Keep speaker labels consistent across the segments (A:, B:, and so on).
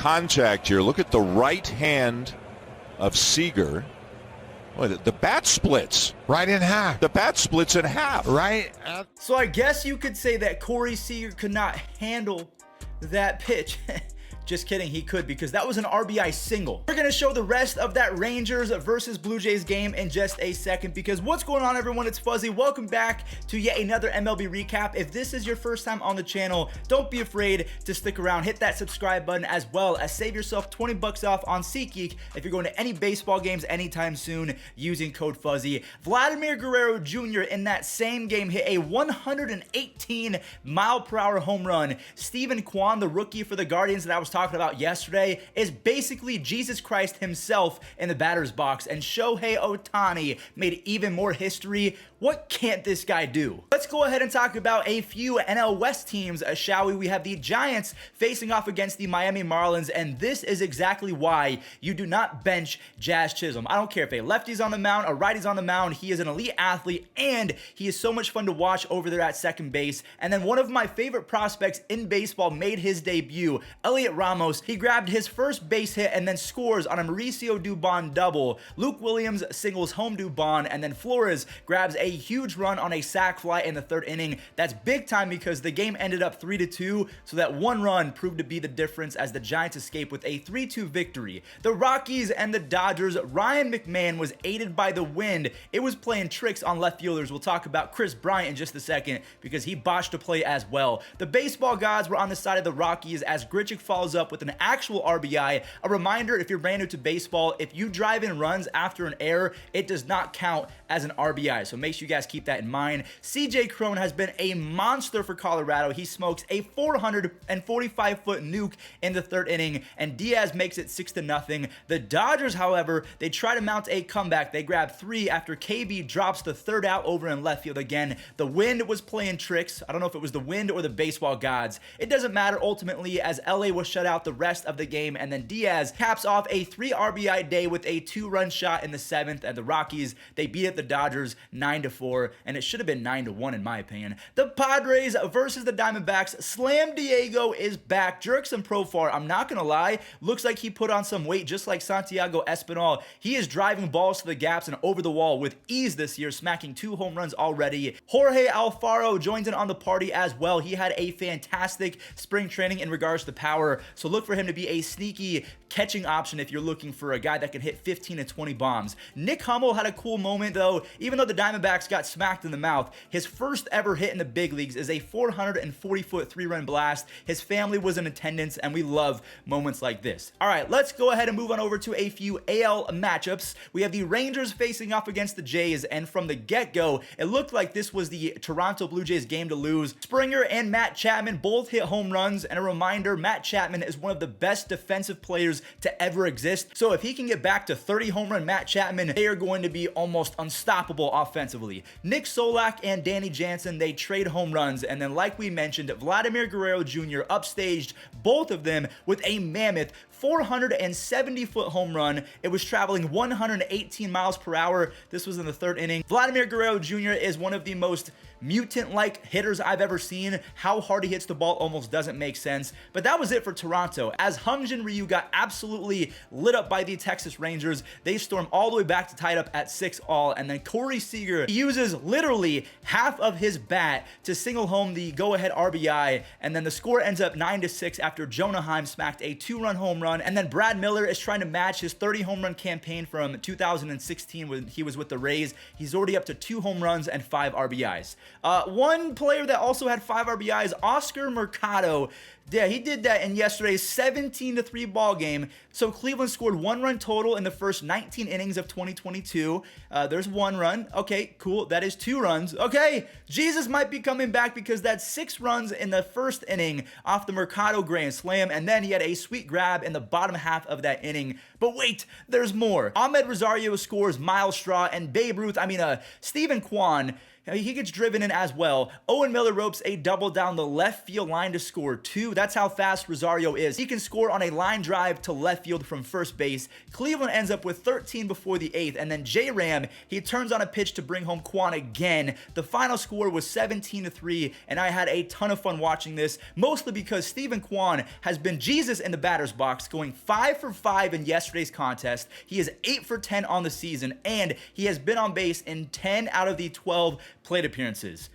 A: contact here. Look at the right hand of Seager. Boy, the bat splits.
B: Right in half.
A: The bat splits in half.
B: Right.
C: So I guess you could say that Corey Seager could not handle that pitch. Just kidding, he could, because that was an RBI single. We're gonna show the rest of that Rangers versus Blue Jays game in just a second, because what's going on, everyone? It's Fuzzy. Welcome back to yet another MLB recap. If this is your first time on the channel, don't be afraid to stick around. Hit that subscribe button, as well as save yourself 20 bucks off on SeatGeek if you're going to any baseball games anytime soon using code Fuzzy. Vladimir Guerrero Jr. in that same game hit a 118-mile-per-hour home run. Steven Kwan, the rookie for the Guardians that I was talking about yesterday, is basically Jesus Christ himself in the batter's box, and Shohei Ohtani made even more history. What can't this guy do? Let's go ahead and talk about a few NL West teams, shall we? We have the Giants facing off against the Miami Marlins, and this is exactly why you do not bench Jazz Chisholm. I don't care if a lefty's on the mound, a righty's on the mound. He is an elite athlete, and he is so much fun to watch over there at second base. And then one of my favorite prospects in baseball made his debut, Elliot Ramos. He grabbed his first base hit and then scores on a Mauricio Dubon double. Luke Williams singles home Dubon, and then Flores grabs a huge run on a sac fly in the third inning. That's big time because the game ended up 3-2, so that one run proved to be the difference as the Giants escape with a 3-2 victory. The Rockies and the Dodgers, Ryan McMahon was aided by the wind. It was playing tricks on left fielders. We'll talk about Chris Bryant in just a second because he botched a play as well. The baseball gods were on the side of the Rockies as Grichuk follows up with an actual RBI. A reminder, if you're brand new to baseball, if you drive in runs after an error, it does not count as an RBI. So make sure you guys keep that in mind. CJ Cron has been a monster for Colorado. He smokes a 445-foot nuke in the third inning, and Diaz makes it 6-0. The Dodgers, however, they try to mount a comeback. They grab 3 after KB drops the third out over in left field again. The wind was playing tricks. I don't know if it was the wind or the baseball gods. It doesn't matter ultimately, as LA was shut out the rest of the game, and then Diaz caps off a 3 RBI day with a 2-run shot in the 7th, and the Rockies, they beat up the Dodgers 9-4, and it should have been 9-1 in my opinion. The Padres versus the Diamondbacks. Slam Diego is back. Jurickson Profar, I'm not gonna lie, looks like he put on some weight just like Santiago Espinal. He is driving balls to the gaps and over the wall with ease this year, smacking 2 home runs already. Jorge Alfaro joins in on the party as well. He had a fantastic spring training in regards to power, so look for him to be a sneaky catching option if you're looking for a guy that can hit 15 and 20 bombs. Nick Hummel had a cool moment though. Even though the Diamondbacks got smacked in the mouth, his first ever hit in the big leagues is a 440-foot 3-run blast. His family was in attendance, and we love moments like this. All right, let's go ahead and move on over to a few AL matchups. We have the Rangers facing off against the Jays, and from the get-go, it looked like this was the Toronto Blue Jays game to lose. Springer and Matt Chapman both hit home runs, and a reminder, Matt Chapman is one of the best defensive players to ever exist. So if he can get back to 30 home run Matt Chapman, they are going to be almost unstoppable offensively. Nick Solak and Danny Jansen, they trade home runs, and then like we mentioned, Vladimir Guerrero Jr. upstaged both of them with a mammoth 470-foot home run. It was traveling 118 miles per hour. This was in the third inning. Vladimir Guerrero Jr. is one of the most mutant-like hitters I've ever seen. How hard he hits the ball almost doesn't make sense. But that was it for Toronto, as Hyunjin Ryu got absolutely lit up by the Texas Rangers. They storm all the way back to tie it up at 6-all, and then Corey Seager uses literally half of his bat to single home the go-ahead RBI, and then the score ends up 9-6 after Jonah Heim smacked a 2-run home run, and then Brad Miller is trying to match his 30 home run campaign from 2016 when he was with the Rays. He's already up to 2 home runs and 5 RBIs. One player that also had 5 RBIs, Oscar Mercado. Yeah, he did that in yesterday's 17-3 ball game. So Cleveland scored 1 run total in the first 19 innings of 2022. There's 1 run. Okay, cool. That is 2 runs. Okay, Jesus might be coming back because that's 6 runs in the first inning off the Mercado grand slam, and then he had a sweet grab in the bottom half of that inning. But wait, there's more. Ahmed Rosario scores Miles Straw, and Babe Ruth, Stephen Kwan, he gets driven in as well. Owen Miller ropes a double down the left field line to score 2. That's how fast Rosario is. He can score on a line drive to left field from first base. Cleveland ends up with 13 before the 8th, and then J-Ram, he turns on a pitch to bring home Kwan again. The final score was 17-3, and I had a ton of fun watching this, mostly because Steven Kwan has been Jesus in the batter's box, going 5 for 5 in yesterday's contest. He is 8 for 10 on the season, and he has been on base in 10 out of the 12 plate appearances.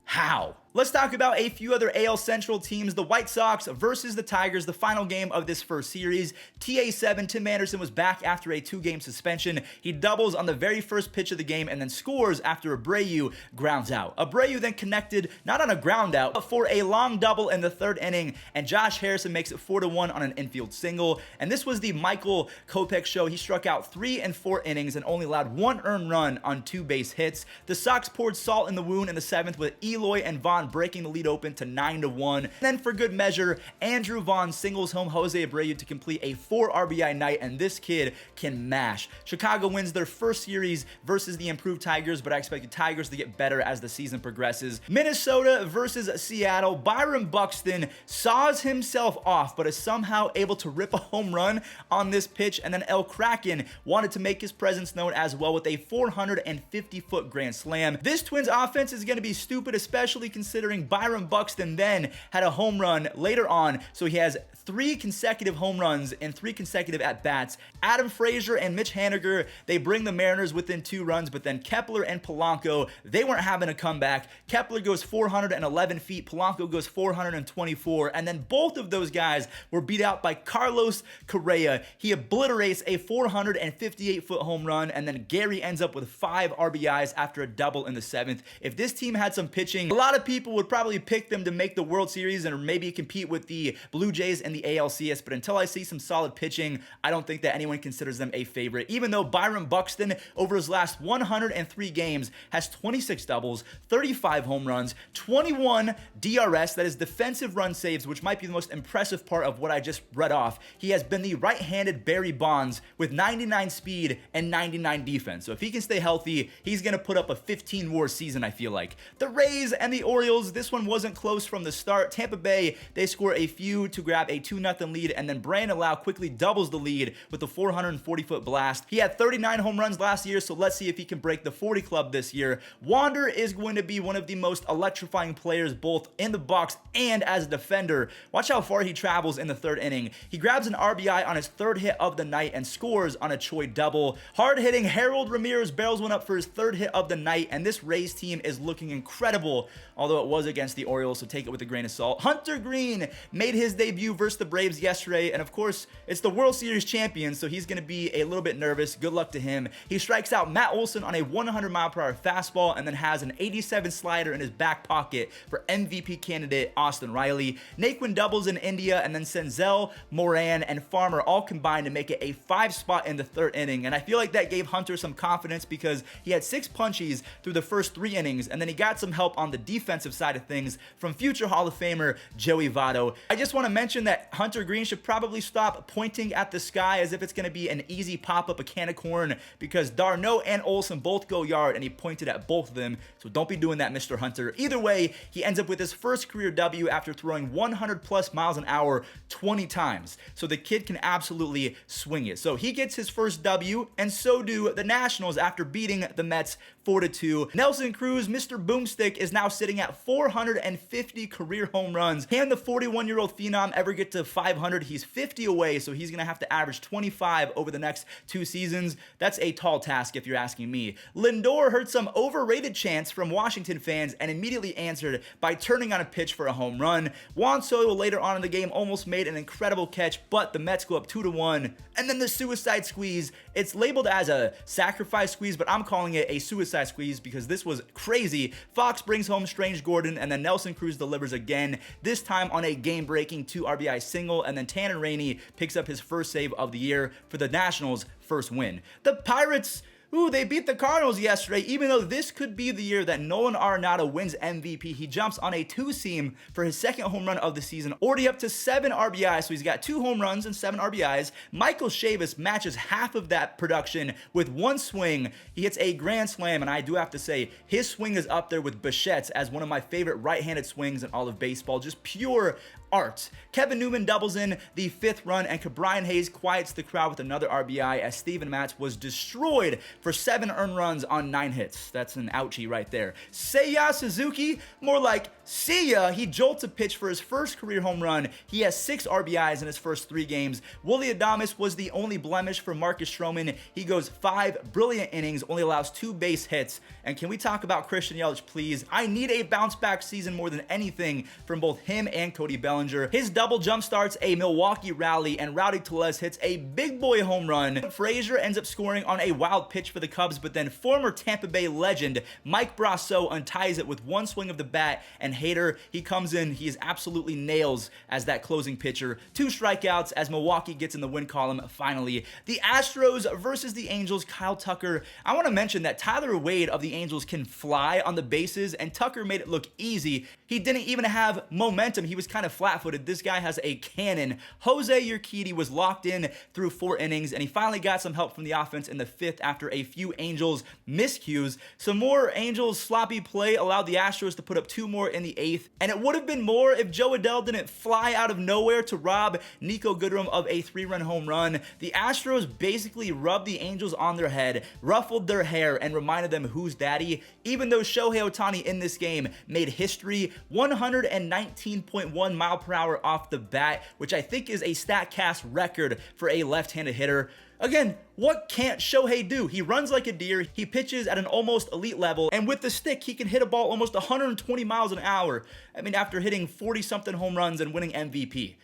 C: How? Let's talk about a few other AL Central teams. The White Sox versus the Tigers, the final game of this first series. TA7, Tim Anderson was back after a 2-game suspension. He doubles on the very first pitch of the game and then scores after Abreu grounds out. Abreu then connected, not on a ground out, but for a long double in the 3rd inning, and Josh Harrison makes it 4-1 on an infield single. And this was the Michael Kopech show. He struck out 3 and 4 innings and only allowed 1 earned run on 2 base hits. The Sox poured salt in the wound in the 7th with Eloy and Vaughn breaking the lead open to 9-1. Then for good measure, Andrew Vaughn singles home Jose Abreu to complete a 4 RBI night, and this kid can mash. Chicago wins their first series versus the improved Tigers, but I expect the Tigers to get better as the season progresses. Minnesota versus Seattle. Byron Buxton saws himself off, but is somehow able to rip a home run on this pitch, and then El Kraken wanted to make his presence known as well with a 450-foot grand slam. This Twins offense is going to be stupid, especially considering Byron Buxton then had a home run later on, so he has 3 consecutive home runs and 3 consecutive at-bats. Adam Frazier and Mitch Haniger, they bring the Mariners within 2 runs, but then Kepler and Polanco, they weren't having a comeback. Kepler goes 411 feet, Polanco goes 424, and then both of those guys were beat out by Carlos Correa. He obliterates a 458-foot home run, and then Gary ends up with 5 RBIs after a double in the 7th. If this team had some pitching, a lot of people would probably pick them to make the World Series and maybe compete with the Blue Jays and the ALCS, but until I see some solid pitching, I don't think that anyone considers them a favorite, even though Byron Buxton, over his last 103 games, has 26 doubles, 35 home runs, 21 DRS, that is defensive run saves, which might be the most impressive part of what I just read off. He has been the right-handed Barry Bonds with 99 speed and 99 defense, so if he can stay healthy, he's going to put up a 15-WAR season, I feel like. The Rays and the Orioles, this one wasn't close from the start. Tampa Bay, they score a few to grab a 2-0 lead, and then Brandon Lau quickly doubles the lead with a 440-foot blast. He had 39 home runs last year, so let's see if he can break the 40 club this year. Wander is going to be one of the most electrifying players both in the box and as a defender. Watch how far he travels in the 3rd inning. He grabs an RBI on his 3rd hit of the night and scores on a Choi double. Hard-hitting Harold Ramirez barrels one up for his 3rd hit of the night, and this Rays team is looking incredible, although it was against the Orioles, so take it with a grain of salt. Hunter Green made his debut versus the Braves yesterday, and of course, it's the World Series champion, so he's going to be a little bit nervous. Good luck to him. He strikes out Matt Olson on a 100-mile-per-hour fastball and then has an 87 slider in his back pocket for MVP candidate Austin Riley. Naquin doubles in India, and then Senzel, Moran, and Farmer all combined to make it a 5 spot in the 3rd inning, and I feel like that gave Hunter some confidence because he had 6 punchies through the first 3 innings, and then he got some help on the defensive side of things from future Hall of Famer Joey Votto. I just want to mention that Hunter Green should probably stop pointing at the sky as if it's going to be an easy pop-up, a can of corn, because Darno and Olsen both go yard, and he pointed at both of them, so don't be doing that, Mr. Hunter. Either way, he ends up with his first career W after throwing 100+ miles an hour 20 times, so the kid can absolutely swing it. So he gets his first W, and so do the Nationals after beating the Mets 4-2. Nelson Cruz, Mr. Boomstick, is now sitting at 450 career home runs. Can the 41-year-old phenom ever get to 500? He's 50 away, so he's going to have to average 25 over the next 2 seasons. That's a tall task if you're asking me. Lindor heard some overrated chants from Washington fans and immediately answered by turning on a pitch for a home run. Juan Soto later on in the game almost made an incredible catch, but the Mets go up 2-1. And then the suicide squeeze. It's labeled as a sacrifice squeeze, but I'm calling it a suicide squeeze because this was crazy. Fox brings home Strange Gordon, and then Nelson Cruz delivers again, this time on a game-breaking 2 RBI single, and then Tanner Rainey picks up his first save of the year for the Nationals' first win. The Pirates Ooh, they beat the Cardinals yesterday, even though this could be the year that Nolan Arenado wins MVP. He jumps on a two-seam for his second home run of the season, already up to 7 RBIs, so he's got 2 home runs and 7 RBIs. Michael Chavis matches half of that production with one swing. He hits a grand slam, and I do have to say, his swing is up there with Bichette's as one of my favorite right-handed swings in all of baseball. Just pure art. Kevin Newman doubles in the 5th run, and Brian Hayes quiets the crowd with another RBI as Steven Matz was destroyed for 7 earned runs on 9 hits. That's an ouchie right there. Seiya Suzuki, more like see ya. He jolts a pitch for his first career home run. He has 6 RBIs in his first 3 games. Willy Adames was the only blemish for Marcus Stroman. He goes 5 brilliant innings, only allows 2 base hits. And can we talk about Christian Yelich, please? I need a bounce back season more than anything from both him and Cody Bellinger. His double jump starts a Milwaukee rally, and Rowdy Tellez hits a big boy home run. Frazier ends up scoring on a wild pitch for the Cubs, but then former Tampa Bay legend Mike Brasso unties it with one swing of the bat, and Hader, he comes in, he is absolutely nails as that closing pitcher. 2 strikeouts as Milwaukee gets in the win column finally. The Astros versus the Angels, Kyle Tucker. I want to mention that Tyler Wade of the Angels can fly on the bases, and Tucker made it look easy. He didn't even have momentum. He was kind of flat-footed. This guy has a cannon. Jose Urquidy was locked in through 4 innings, and he finally got some help from the offense in the 5th after a few Angels miscues. Some more Angels sloppy play allowed the Astros to put up 2 more in the 8th, and it would have been more if Joe Adell didn't fly out of nowhere to rob Nico Goodrum of a 3-run home run. The Astros basically rubbed the Angels on their head, ruffled their hair, and reminded them who's daddy, even though Shohei Ohtani in this game made history. 119.1 mile per hour off the bat, which I think is a StatCast record for a left-handed hitter. Again, what can't Shohei do? He runs like a deer, he pitches at an almost elite level, and with the stick, he can hit a ball almost 120 miles an hour. I mean, after hitting 40-something home runs and winning MVP.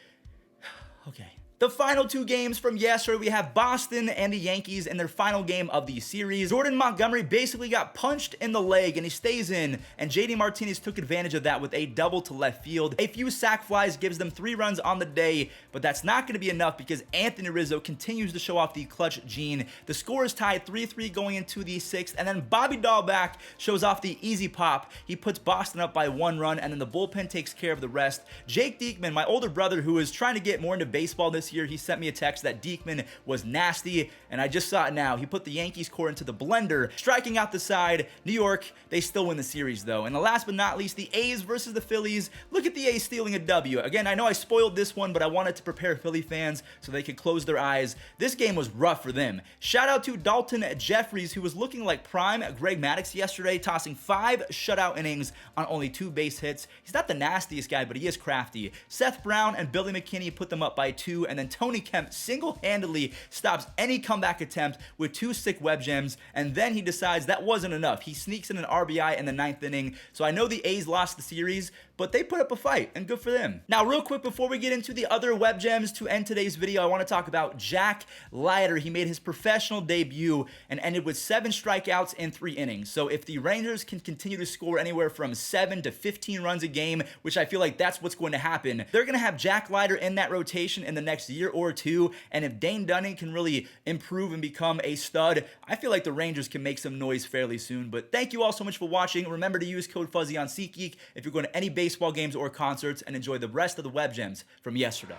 C: Okay. The final 2 games from yesterday, we have Boston and the Yankees in their final game of the series. Jordan Montgomery basically got punched in the leg and he stays in, and JD Martinez took advantage of that with a double to left field. A few sac flies gives them 3 runs on the day, but that's not going to be enough because Anthony Rizzo continues to show off the clutch gene. The score is tied 3-3 going into the 6th, and then Bobby Dahlback shows off the easy pop. He puts Boston up by 1 run, and then the bullpen takes care of the rest. Jake Diekman, my older brother who is trying to get more into baseball this year, he sent me a text that Diekman was nasty, and I just saw it now. He put the Yankees core into the blender, striking out the side. New York, they still win the series though. And the last but not least, the A's versus the Phillies. Look at the A's stealing a W. Again, I know I spoiled this one, but I wanted to prepare Philly fans so they could close their eyes. This game was rough for them. Shout out to Dalton Jeffries, who was looking like prime Greg Maddux yesterday, tossing 5 shutout innings on only 2 base hits. He's not the nastiest guy, but he is crafty. Seth Brown and Billy McKinney put them up by 2, and then Tony Kemp single-handedly stops any comeback attempt with 2 sick web gems, and then he decides that wasn't enough. He sneaks in an RBI in the 9th inning. So I know the A's lost the series, but they put up a fight, and good for them. Now, real quick, before we get into the other web gems to end today's video, I want to talk about Jack Leiter. He made his professional debut and ended with 7 strikeouts in 3 innings. So if the Rangers can continue to score anywhere from 7 to 15 runs a game, which I feel like that's what's going to happen, they're going to have Jack Leiter in that rotation in the next year or 2, and if Dane Dunning can really improve and become a stud, I feel like the Rangers can make some noise fairly soon. But thank you all so much for watching. Remember to use code Fuzzy on SeatGeek if you're going to any baseball games or concerts, and enjoy the rest of the web gems from yesterday.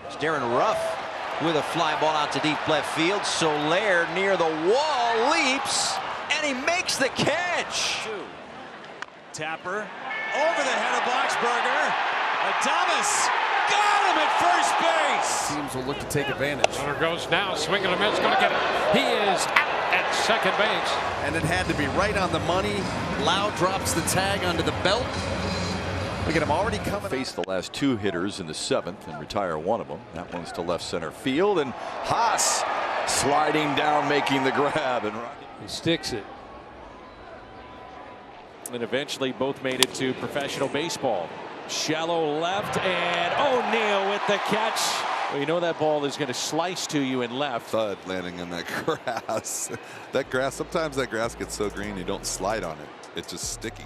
B: It's Darren Ruff with a fly ball out to deep left field. Soler near the wall, leaps, and he makes the catch.
D: Tapper over the head of Boxberger. Adames got him at first base.
E: Teams will look to take advantage.
F: Runner goes now, swing and a miss, going to get it. He is out at second base.
E: And it had to be right on the money. Lau drops the tag onto the belt. Look at him already coming.
A: Face the last 2 hitters in the 7th and retire one of them. That one's to left center field, and Haas sliding down, making the grab, and
F: He sticks it.
D: And eventually both made it to professional baseball. Shallow left, and O'Neill with the catch. Well, you know that ball is going to slice to you in left.
G: Thud landing in that grass. That grass, sometimes that grass gets so green you don't slide on it. It's just sticky.